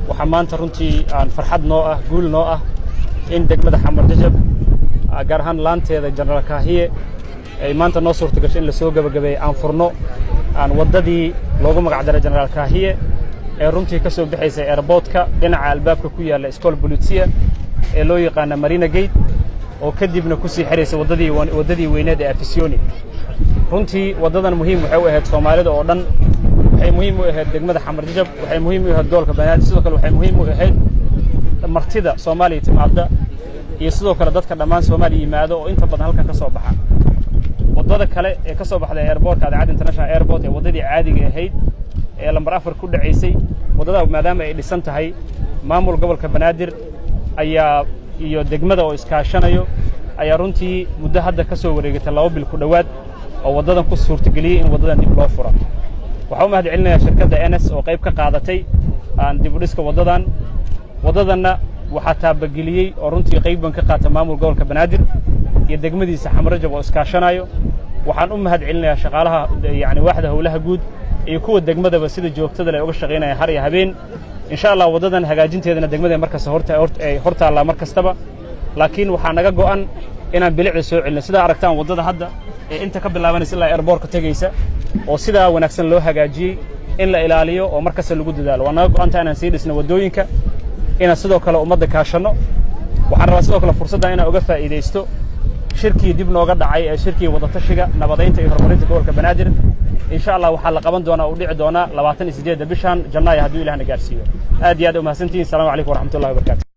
waxaa maanta runtii aan farxad noo ah guul noo ah in degmada Xamar Jajab gaar ahaan laanteeda General Kaahiye ay maanta noo suurta gashay in la soo gabagabay aan furno aan wadadii loogu magac daray General Kaahiye ee runtii ka soo bixaysay airportka dhinaca albaabka ku yaala Iskool Bulutiya ee loo yaqaan Marina Gate oo kadibna ku sii xiriisay wadadii weyneed ee Afisiyoni runtii wadadan muhiim waxay u ahayd Soomaalida oo dhan waxay muhiim u ahayd degmada Xamar Jajab waxay muhiim u ahayd gobolka Banaadir sidoo kale waxay muhiim u ahayd martida Soomaaliya timaada iyo sidoo kale dadka dhammaan Soomaaliya yimaado oo inta badan halkan ka soo baxa wadada kale ee ka soo baxday airportka Aad International Airport ee wadadii caadiga ahayd ee lambar 4 ku dhaceysay wadada maadaama ay dhisan tahay maamul gobolka Banaadir ayaa iyo degmada oo iskaashanayo ayaa runtii muddo hadda ka soo wareegtay 2 bil ku dhawaad oo wadadan ku suurtageliyay in wadadan dib loo furo waxaan u mahadcelinayaa shirkadda NS oo qayb ka qaadatay aan dib u dhiska wadadanna waxaa taabageliyay oo runtii qayb ban ka qaatay maamul gobolka Banaadir iyo degmadiisa Xamar Jajab oo iskaashanayo waxaan u mahadcelinayaa shaqaalaha waaxda howlaha guud iyo kuwa degmadaba sida joogtada leh uga shaqeynaya har iyo habeen insha Allah wadadan hagaajinteedana degmada markaas hortaala markastaba laakiin waxaa naga go'an inaan bilicda soo celino sida aragtaan wadada hadda ee inta ka bilaabanaysa ilaa airportka tagaysa oo sida wanaagsan loo hagaajiyay in la ilaaliyo oo markaas lagu dadaalo waa naga go'anta inaan sii dhisno wadooyinka inaan sidoo kale ummadda kaashano waxaan rabaa sidoo kale fursadda inaan uga faa'iideysto shirkii dib nooga dhacay ee shirkii wada tashiga nabadeynta iyo horumarinta gobolka Banaadir insha Allah waxaa la qaban doonaa oo dhici doona 28 bishan Janaayo haddii Ilaahay na gaarsiiyo aad iyo aad u mahadsantihiin salaamu calaykum wa rahmatullahi wa barakaatuh